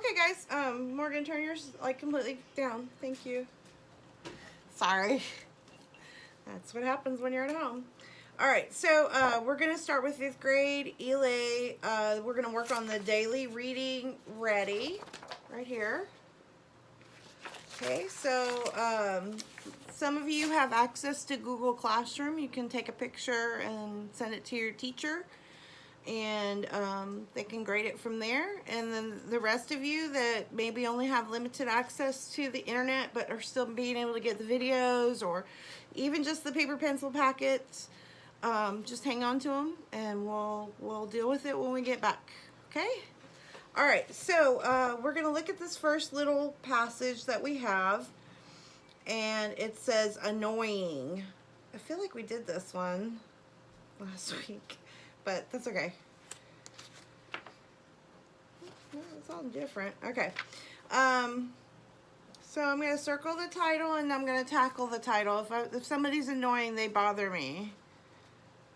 Okay, guys. Morgan, turn yours like completely down. Thank you. Sorry. That's what happens when you're at home. All right, so we're going to start with 5th grade, Elay. We're going to work on the daily reading ready right here. Okay, so some of you have access to Google Classroom. You can take a picture and send it to your teacher, and they can grade it from there. And then the rest of you that maybe only have limited access to the internet but are still being able to get the videos or even just the paper pencil packets, just hang on to them, and we'll deal with it when we get back. Okay. All right, so we're going to look at this first little passage that we have, and it says annoying. I feel like we did this one last week, but that's okay. It's all different. Okay. So I'm going to circle the title, and I'm going to tackle the title. If somebody's annoying, they bother me.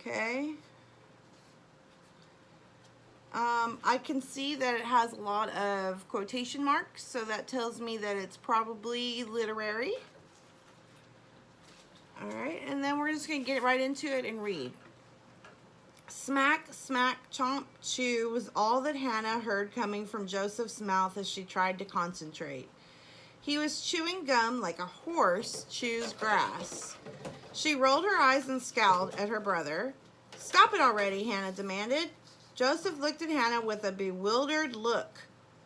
Okay. I can see that it has a lot of quotation marks, so that tells me that it's probably literary. All right, and then we're just going to get right into it and read. Smack, smack, chomp, chew was all that Hannah heard coming from Joseph's mouth as she tried to concentrate. He was chewing gum like a horse chews grass. She rolled her eyes and scowled at her brother. "Stop it already," Hannah demanded. Joseph looked at Hannah with a bewildered look.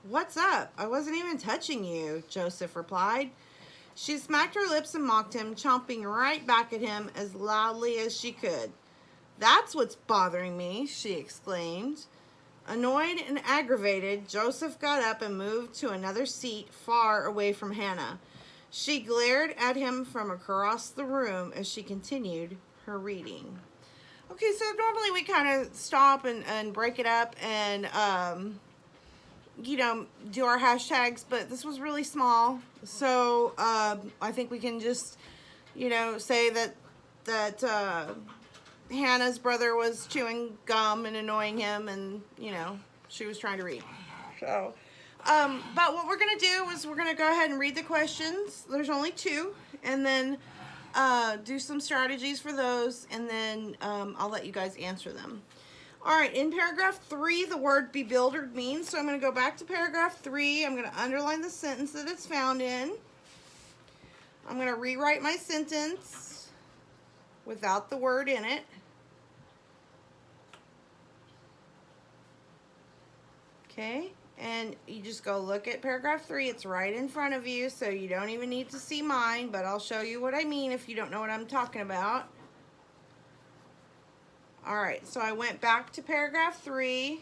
"What's up? I wasn't even touching you," Joseph replied. She smacked her lips and mocked him, chomping right back at him as loudly as she could. "That's what's bothering me," she exclaimed. Annoyed and aggravated, Joseph got up and moved to another seat far away from Hannah. She glared at him from across the room as she continued her reading. Okay, so normally we kind of stop and break it up and, do our hashtags, but this was really small. So I think we can just, say that Hannah's brother was chewing gum and annoying him, and, she was trying to read. So, but what we're going to do is we're going to go ahead and read the questions. There's only 2, and then do some strategies for those, and then I'll let you guys answer them. All right, in paragraph 3, the word bewildered means, so I'm going to go back to paragraph 3. I'm going to underline the sentence that it's found in. I'm going to rewrite my sentence without the word in it. Okay, and you just go look at paragraph 3. It's right in front of you, so you don't even need to see mine, but I'll show you what I mean if you don't know what I'm talking about. All right, so I went back to paragraph 3.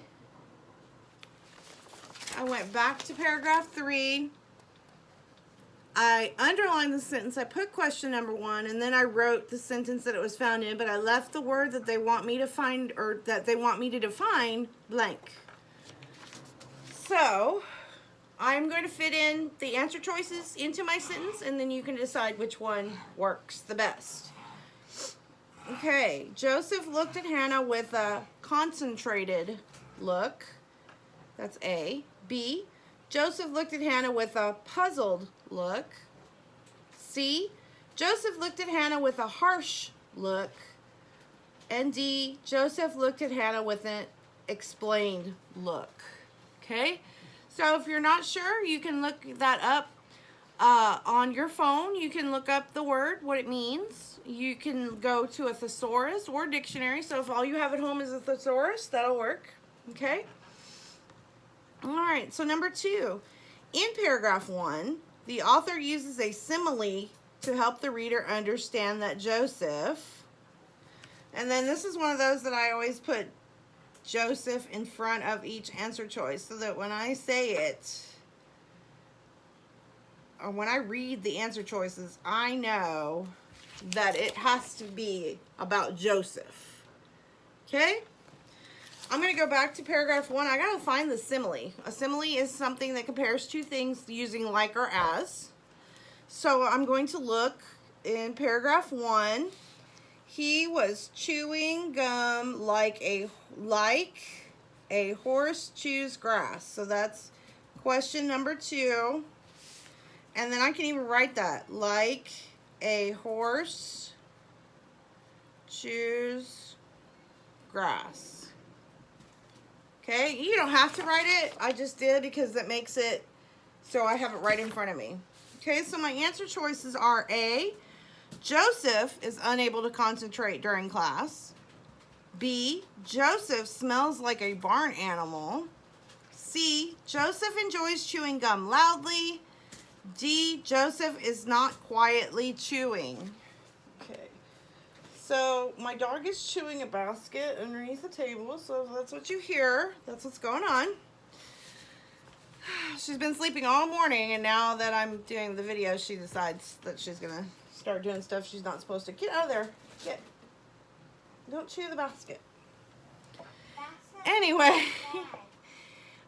I underlined the sentence. I put question number 1, and then I wrote the sentence that it was found in, but I left the word that they want me to find, or that they want me to define, blank. So I'm going to fit in the answer choices into my sentence, and then you can decide which one works the best. Okay, Joseph looked at Hannah with a concentrated look. That's A. B. Joseph looked at Hannah with a puzzled look. C. Joseph looked at Hannah with a harsh look. And D. Joseph looked at Hannah with an explained look. Okay, so if you're not sure, you can look that up on your phone. You can look up the word, what it means. You can go to a thesaurus or dictionary. So if all you have at home is a thesaurus, that'll work. Okay. All right, so number 2. In paragraph 1, the author uses a simile to help the reader understand that Joseph, and then this is one of those that I always put Joseph in front of each answer choice, so that when I say it, or when I read the answer choices, I know that it has to be about Joseph. Okay? I'm going to go back to paragraph 1. I got to find the simile. A simile is something that compares 2 things using like or as. So I'm going to look in paragraph 1. He was chewing gum like a horse chews grass. So that's Question number 2. And then I can even write that. Like a horse chews grass. Okay, you don't have to write it. I just did because that makes it so I have it right in front of me. Okay, so my answer choices are A, Joseph is unable to concentrate during class. B, Joseph smells like a barn animal. C, Joseph enjoys chewing gum loudly. D, Joseph is not quietly chewing. Okay, so my dog is chewing a basket underneath the table, so if that's what you hear, that's what's going on. She's been sleeping all morning, and now that I'm doing the video, she decides that she's gonna start doing stuff she's not supposed to. Get out of there. Get. Don't chew the basket. Anyway.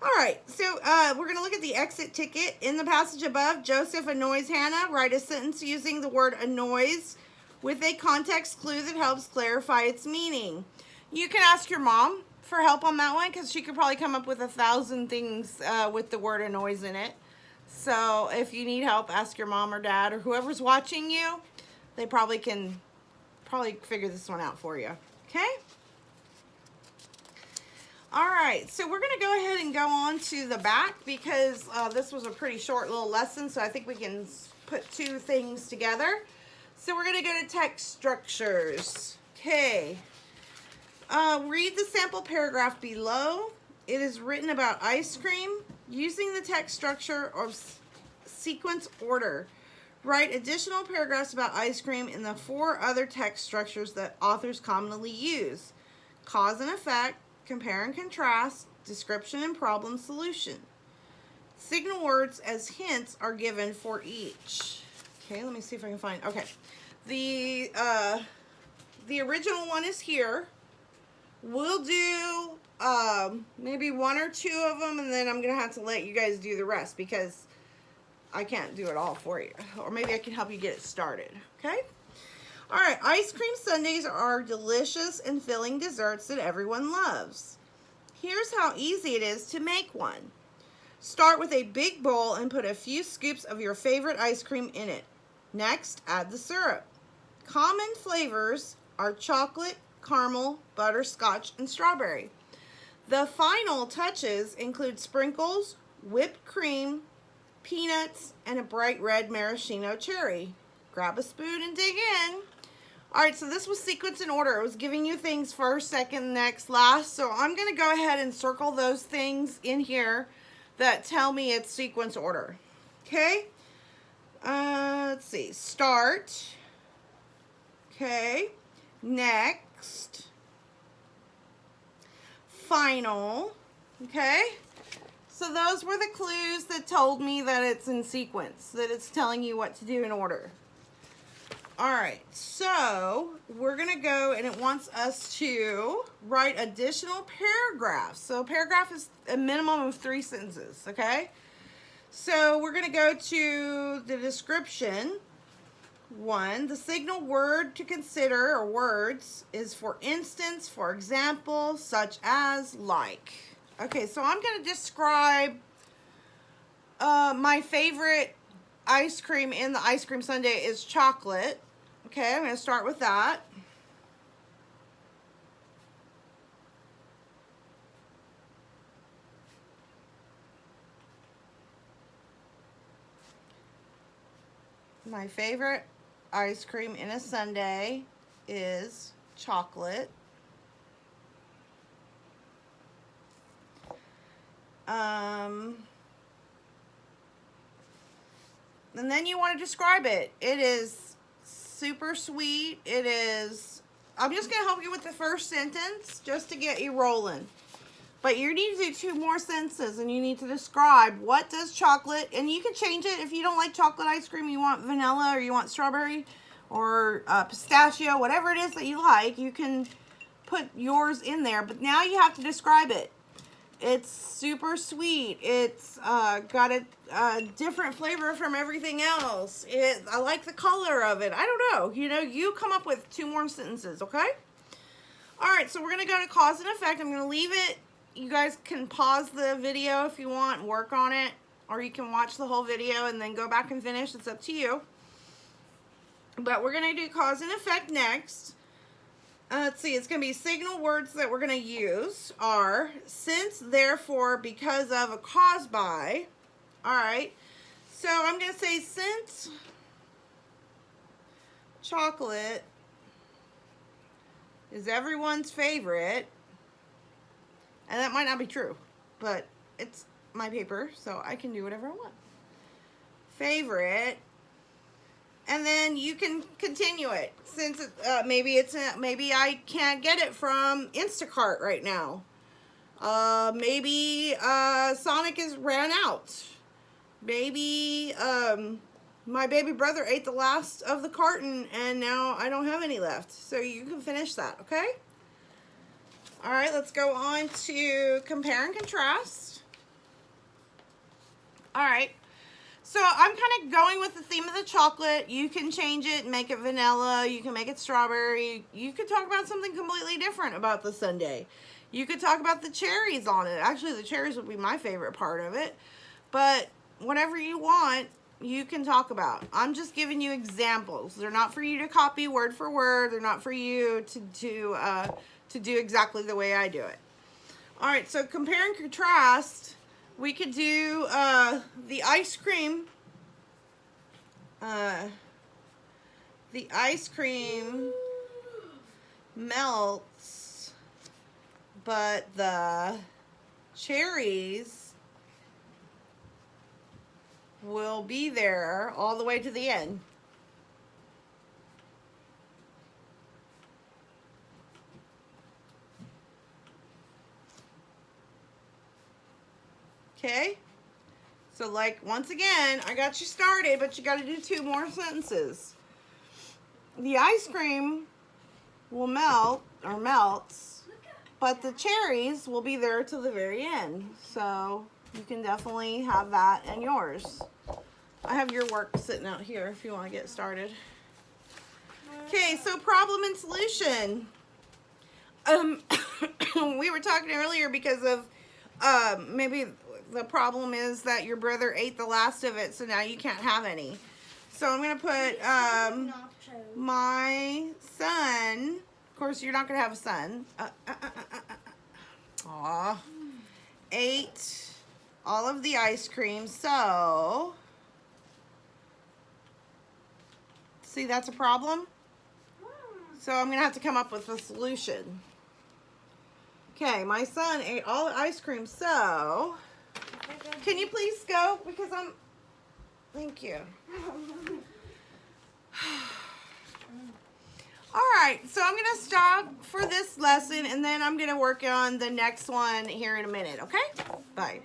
All right, so we're going to look at the exit ticket. In the passage above, Joseph annoys Hannah. Write a sentence using the word annoys with a context clue that helps clarify its meaning. You can ask your mom for help on that one because she could probably come up with 1,000 things with the word annoys in it. So if you need help, ask your mom or dad or whoever's watching you. They probably can figure this one out for you. Okay? All right, so we're going to go ahead and go on to the back because this was a pretty short little lesson, so I think we can put 2 things together. So we're going to go to text structures. Okay. Read the sample paragraph below. It is written about ice cream using the text structure of sequence order. Write additional paragraphs about ice cream in the 4 other text structures that authors commonly use. Cause and effect, compare and contrast, description and problem solution. Signal words as hints are given for each. Okay, let me see if I can find, okay. The original one is here. We'll do maybe 1 or 2 of them, and then I'm going to have to let you guys do the rest because I can't do it all for you. Or maybe I can help you get it started, okay? All right, ice cream sundaes are delicious and filling desserts that everyone loves. Here's how easy it is to make one. Start with a big bowl and put a few scoops of your favorite ice cream in it. Next, add the syrup. Common flavors are chocolate, caramel, butterscotch, and strawberry. The final touches include sprinkles, whipped cream, peanuts, and a bright red maraschino cherry. Grab a spoon and dig in. All right, so this was sequence and order. It was giving you things first, second, next, last. So I'm going to go ahead and circle those things in here that tell me it's sequence order. Okay? Let's see. Start. Okay. Next. Final. Okay? So those were the clues that told me that it's in sequence, that it's telling you what to do in order. All right, so we're going to go, and it wants us to write additional paragraphs. So a paragraph is a minimum of 3 sentences, okay? So we're going to go to the description. 1, the signal word to consider, or words, is for instance, for example, such as, like. Okay, so I'm going to describe my favorite ice cream in the ice cream sundae is chocolate. Okay, I'm going to start with that. My favorite ice cream in a sundae is chocolate. And then you want to describe it. It is super sweet. It is, I'm just going to help you with the first sentence just to get you rolling. But you need to do 2 more sentences, and you need to describe what does chocolate, and you can change it if you don't like chocolate ice cream, you want vanilla or you want strawberry or pistachio, whatever it is that you like, you can put yours in there. But now you have to describe it. It's super sweet. It's got a different flavor from everything else. I like the color of it. I don't know. You know, you come up with 2 more sentences, okay? All right, so we're going to go to cause and effect. I'm going to leave it you guys can pause the video if you want and work on it, or you can watch the whole video and then go back and finish. It's up to you. But we're going to do cause and effect next. Let's see, it's going to be signal words that we're going to use are since, therefore, because of, a cause by. All right. So I'm going to say since chocolate is everyone's favorite, and that might not be true, but it's my paper, so I can do whatever I want. Favorite. And then you can continue it since maybe I can't get it from Instacart right now. Maybe Sonic is ran out. Maybe my baby brother ate the last of the carton and now I don't have any left. So you can finish that, okay? All right, let's go on to compare and contrast. All right. So I'm kind of going with the theme of the chocolate. You can change it and make it vanilla. You can make it strawberry. You could talk about something completely different about the sundae. You could talk about the cherries on it. Actually, the cherries would be my favorite part of it. But whatever you want, you can talk about. I'm just giving you examples. They're not for you to copy word for word. They're not for you to do exactly the way I do it. All right, so compare and contrast. We could do the ice cream. The ice cream melts, but the cherries will be there all the way to the end. Okay, so like once again, I got you started, but you got to do 2 more sentences. The ice cream will melt or melts, but the cherries will be there till the very end. So you can definitely have that in yours. I have your work sitting out here if you want to get started. Okay, so problem and solution. We were talking earlier because of maybe the problem is that your brother ate the last of it, so now you can't have any. So I'm going to put my son, of course you're not going to have a son, ate all of the ice cream, so, see that's a problem? So I'm going to have to come up with a solution. Okay, my son ate all the ice cream, so can you please go? Because thank you. All right, so I'm going to stop for this lesson, and then I'm going to work on the next one here in a minute, okay? Bye.